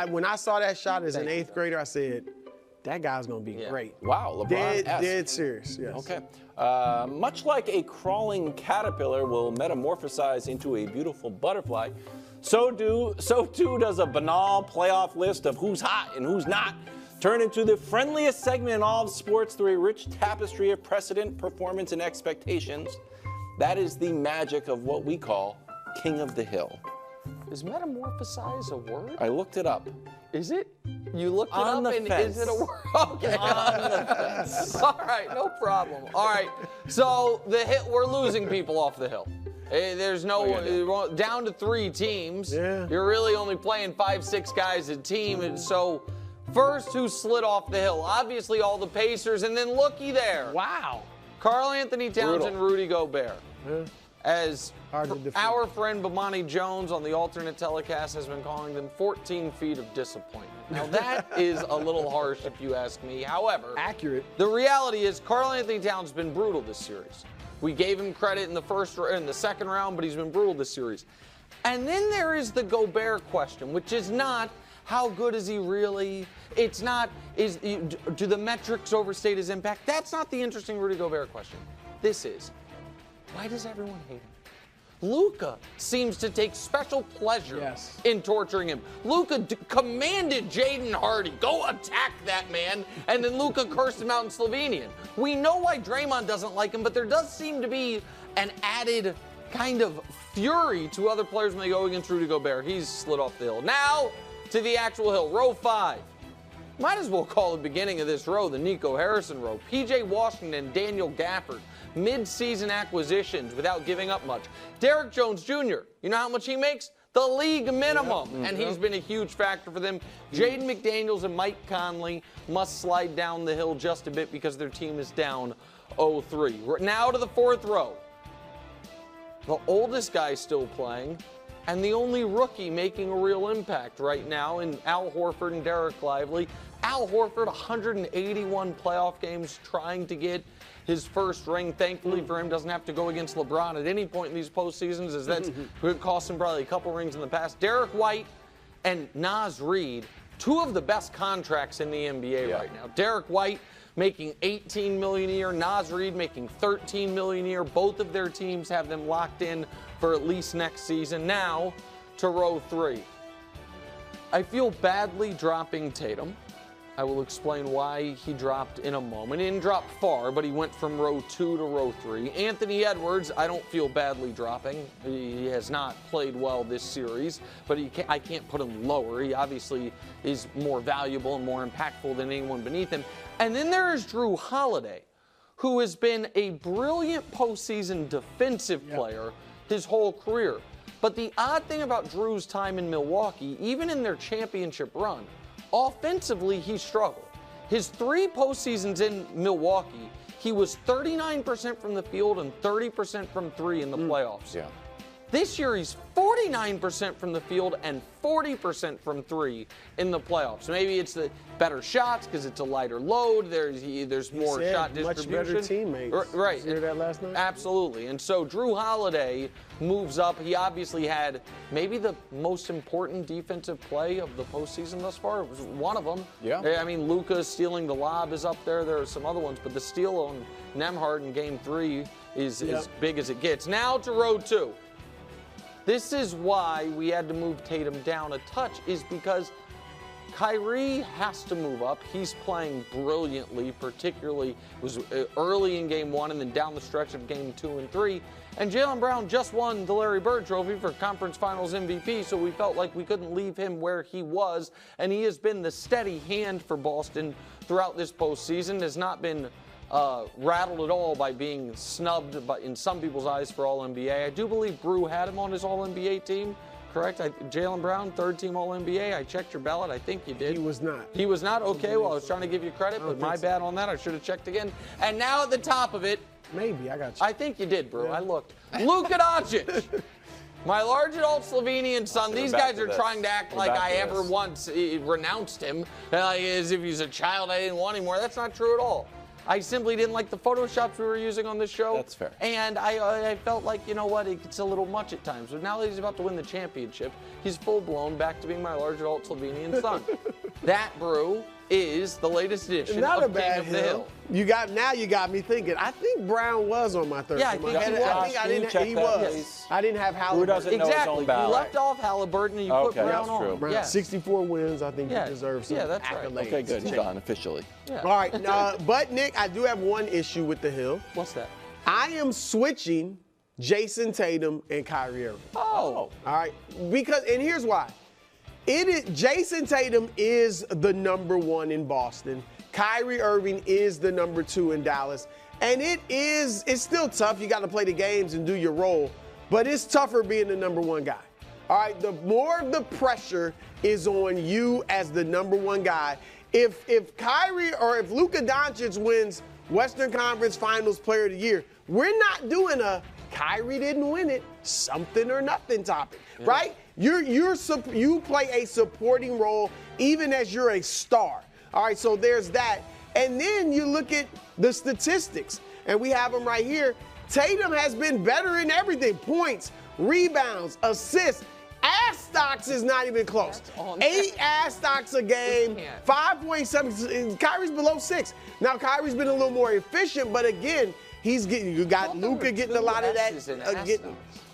When I saw that shot as an 8th grader, I said, that guy's going to be great. Wow, LeBron-esque. Dead serious, yes. Okay. Much like a crawling caterpillar will metamorphosize into a beautiful butterfly, so too does a banal playoff list of who's hot and who's not turn into the friendliest segment in all of sports through a rich tapestry of precedent, performance, and expectations. That is the magic of what we call King of the Hill. Is metamorphosize a word? I looked it up. Is it? You looked it On up the and fence. is it a word? Okay. On the fence. All right, no problem. All right, so we're losing people off the hill. There's no down to 3 teams. Yeah. You're really only playing 5, 6 guys a team, and so first who slid off the hill? Obviously all the Pacers, and then looky there. Wow. Karl Anthony Towns and Rudy Gobert. Yeah. As Hard to defend. our friend Bomani Jones on the alternate telecast has been calling them 14 feet of disappointment. Now that is a little harsh if you ask me. However, Accurate. the reality is Karl Anthony Towns has been brutal this series. We gave him credit in the second round, but he's been brutal this series. And then there is the Gobert question, which is not how good is he really? It's not do the metrics overstate his impact? That's not the interesting Rudy Gobert question. This is, why does everyone hate him? Luka seems to take special pleasure in torturing him. Luka commanded Jaden Hardy, go attack that man, and then Luka cursed him out in Slovenian. We know why Draymond doesn't like him, but there does seem to be an added kind of fury to other players when they go against Rudy Gobert. He's slid off the hill. Now to the actual hill, row 5. Might as well call the beginning of this row the Nico Harrison row. P.J. Washington and Daniel Gafford, mid-season acquisitions without giving up much. Derrick Jones Jr., you know how much he makes? The league minimum, and he's been a huge factor for them. Jaden McDaniels and Mike Conley must slide down the hill just a bit because their team is down 0-3. Now to the 4th row. The oldest guy still playing, and the only rookie making a real impact right now in Al Horford and Derek Lively. Al Horford, 181 playoff games trying to get his first ring. Thankfully for him, doesn't have to go against LeBron at any point in these postseasons, as that's could cost him probably a couple rings in the past. Derek White and Naz Reid, 2 of the best contracts in the NBA right now. Derek White making $18 million a year, Naz Reid making $13 million a year. Both of their teams have them locked in for at least next season. Now to row 3. I feel badly dropping Tatum. I will explain why he dropped in a moment. He didn't drop far, but he went from row 2 to row 3. Anthony Edwards, I don't feel badly dropping. He has not played well this series, but I can't put him lower. He obviously is more valuable and more impactful than anyone beneath him. And then there is Drew Holiday, who has been a brilliant postseason defensive player his whole career. But the odd thing about Drew's time in Milwaukee, even in their championship run, offensively, he struggled. His 3 postseasons in Milwaukee, he was 39% from the field and 30% from 3 in the playoffs. This year, he's 49% from the field and 40% from 3 in the playoffs. Maybe it's the better shots because it's a lighter load. There's more shot distribution. Much better teammates. Right. Did you hear that last night? Absolutely. And so Drew Holiday moves up. He obviously had maybe the most important defensive play of the postseason thus far. It was one of them. I mean, Luka stealing the lob is up there. There are some other ones, but the steal on Nembhard in Game 3 is as big as it gets. Now to row 2. This is why we had to move Tatum down a touch, is because Kyrie has to move up. He's playing brilliantly, particularly was early in Game 1 and then down the stretch of Game 2 and 3. And Jaylen Brown just won the Larry Bird Trophy for Conference Finals MVP, so we felt like we couldn't leave him where he was. And he has been the steady hand for Boston throughout this postseason, has not been rattled at all by being snubbed in some people's eyes for All-NBA. I do believe Brew had him on his All-NBA team, correct? Jaylen Brown, 3rd-team All-NBA. I checked your ballot. I think you did. He was not. He was not? Okay, well, I was trying to give you credit, but my bad on that. I should have checked again. And now at the top of it. Maybe, I got you. I think you did, Brew. I looked. Luka Doncic. My large adult Slovenian son. These guys are trying to act like I ever once renounced him, as if he's a child I didn't want anymore. That's not true at all. I simply didn't like the Photoshops we were using on this show. That's fair. And I felt like, you know what, it's a little much at times. But now that he's about to win the championship, he's full-blown back to being my large adult Slovenian son. That brew is the latest edition Not a of King bad of the Hill. You got me thinking. I think Brown was on my third. Yeah, I think he was. I didn't. Check He that, was. please. I didn't have Who Halliburton. doesn't know his Exactly. own You ballot? left off Halliburton and you put Okay, Brown that's on. true. Brown, Yeah. 64 wins. I think Yeah. he deserves some Yeah, that's right. accolades. Okay, good. He's gone officially. Yeah. All right, but Nick, I do have one issue with the Hill. What's that? I am switching Jayson Tatum and Kyrie Irving. Oh. All right, and here's why. Jayson Tatum is the number 1 in Boston. Kyrie Irving is the number 2 in Dallas. And it's still tough. You got to play the games and do your role, but it's tougher being the number 1 guy. All right, the more the pressure is on you as the number 1 guy. If Kyrie or if Luka Doncic wins Western Conference Finals Player of the Year, we're not doing a Kyrie didn't win it, something or nothing topic, right? You play a supporting role even as you're a star. All right, so there's that. And then you look at the statistics, and we have them right here. Tatum has been better in everything: points, rebounds, assists. Ass stocks is not even close. 8 ass stocks a game, 5.7. Kyrie's below 6. Now Kyrie's been a little more efficient, but again, you got Luka getting a lot of that.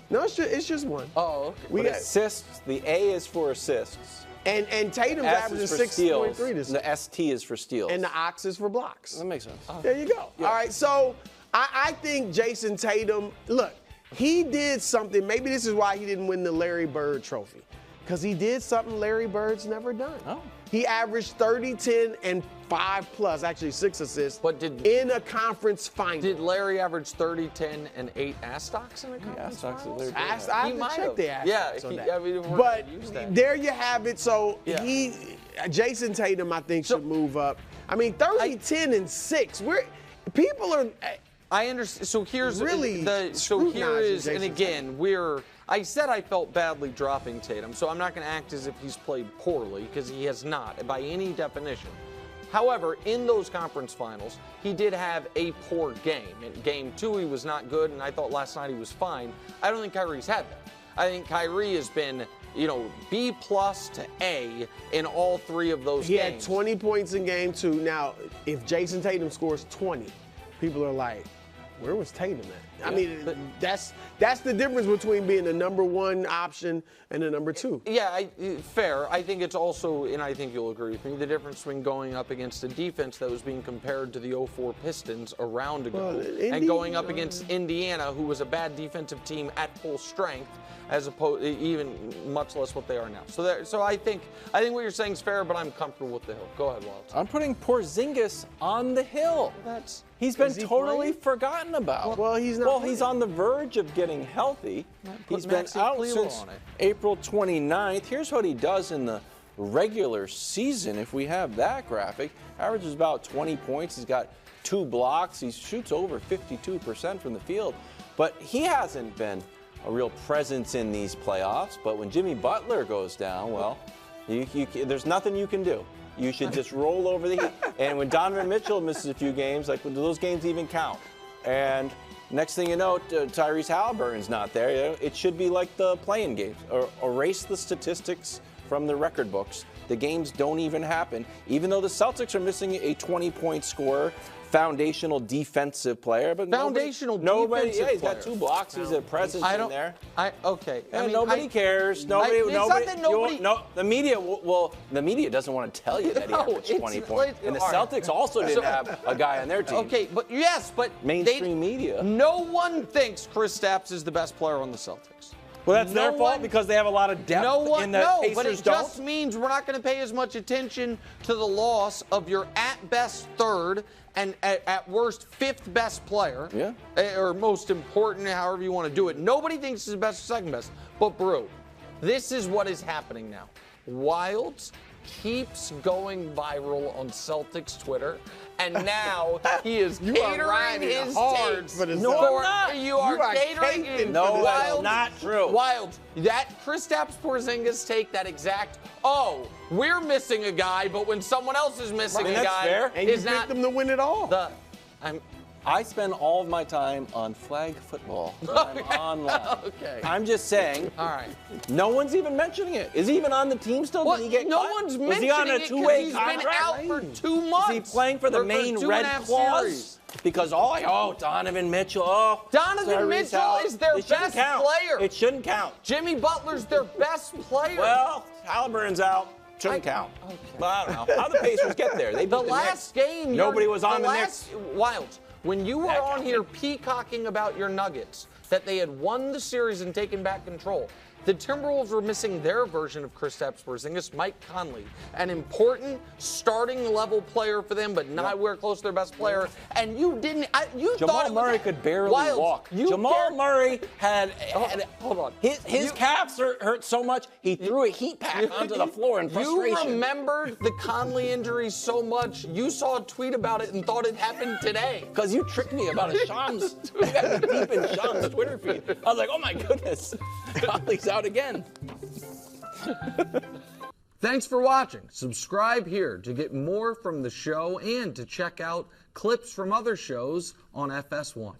No, it's just one. Oh, okay. But assists, the A is for assists. And Tatum's S averaging is for steals. 6.3 this year. The ST is for steals. And the Ox is for blocks. That makes sense. There you go. Yeah. All right, so I think Jayson Tatum, look, he did something. Maybe this is why he didn't win the Larry Bird trophy, because he did something Larry Bird's never done. Oh. He averaged 30, 10, and 5+, actually 6 assists, in a conference final. Did Larry average 30, 10, and 8 ass stocks in a conference finals? I have to check the ass stocks on that. But there you have it. So Jayson Tatum, I think, should move up. I mean, 30, 10, and 6. People are. I understand. So here's really here is, and Jayson again, I said I felt badly dropping Tatum, so I'm not going to act as if he's played poorly, because he has not by any definition. However, in those conference finals, he did have a poor game. In game 2, he was not good, and I thought last night he was fine. I don't think Kyrie's had that. I think Kyrie has been, B+ to A in all 3 of those games. He had 20 points in game 2. Now, if Jayson Tatum scores 20, people are like, where was Tatum at? I mean, that's the difference between being the number 1 option and the number 2. Yeah, fair. I think it's also, and I think you'll agree with me, the difference between going up against a defense that was being compared to the 04 Pistons a round ago and going up against Indiana, who was a bad defensive team at full strength, as opposed even much less what they are now. So I think what you're saying is fair, but I'm comfortable with the Hill. Go ahead, Wild. I'm putting Porzingis on the Hill. He's been totally forgotten about. Well, he's not. Well, he's on the verge of getting healthy. He's been out since April 29th. Here's what he does in the regular season, if we have that graphic. Averages about 20 points. He's got 2 blocks. He shoots over 52% from the field. But he hasn't been a real presence in these playoffs. But when Jimmy Butler goes down, well, there's nothing you can do. You should just roll over the Heat. And when Donovan Mitchell misses a few games, do those games even count? And next thing you know, Tyrese Halliburton's not there. It should be like the playing games, or erase the statistics from the record books. The games don't even happen, even though the Celtics are missing a 20-point scorer, foundational defensive player. But nobody, he's got 2 blocks. He's a presence in there. Okay. And nobody cares. The media the media doesn't want to tell you that he averaged 20 points. And the Celtics also didn't have a guy on their team. Okay, but mainstream media. No one thinks Kristaps is the best player on the Celtics. Well, that's their fault because they have a lot of depth in the Pacers but it just means we're not going to pay as much attention to the loss of your at best 3rd and at worst 5th best player, or most important, however you want to do it. Nobody thinks he's the best or 2nd best. But, Brew, this is what is happening now. Wilds keeps going viral on Celtics Twitter, and now he is catering his takes. No, I'm not. You are catering his. No, that's not true. Wilds, that Kristaps Porzingis take, that exact, we're missing a guy, but when someone else is missing a guy, and you picked them to win it all. I spend all of my time on flag football when I'm online. Okay. I'm just saying. All right. No one's even mentioning it. Is he even on the team still? Well, Did he get no cut? one's Was mentioning he on a it 'cause two-way he's contract? been out for 2 months. Is he playing for the Maine two Red and a half Claws? series. Because Donovan Mitchell. Oh, Donovan Tyrese Mitchell Howard. is their It shouldn't best count. player. It shouldn't count. Jimmy Butler's their best player. Well, Halliburton's out. Shouldn't count. Okay. But I don't know. How the Pacers get there? They beat The the last Knicks. game, Nobody was on the last, Knicks. Wilds, when you were That on counted. here peacocking about your Nuggets, that they had won the series and taken back control, the Timberwolves were missing their version of Kristaps Porzingis, Mike Conley, an important starting level player for them, but not where close to their best player. And you didn't. You Jamal thought it was Murray could barely Wilds, walk. you Jamal cared- Murray had hold on. His calves hurt so much he threw a heat pack onto the floor in frustration. You remembered the Conley injury so much, you saw a tweet about it and thought it happened today. Because you tricked me about a Shams. You got me deep in Shams' Twitter feed. I was like, oh my goodness, Conley's out again. Thanks for watching. Subscribe here to get more from the show and to check out clips from other shows on FS1.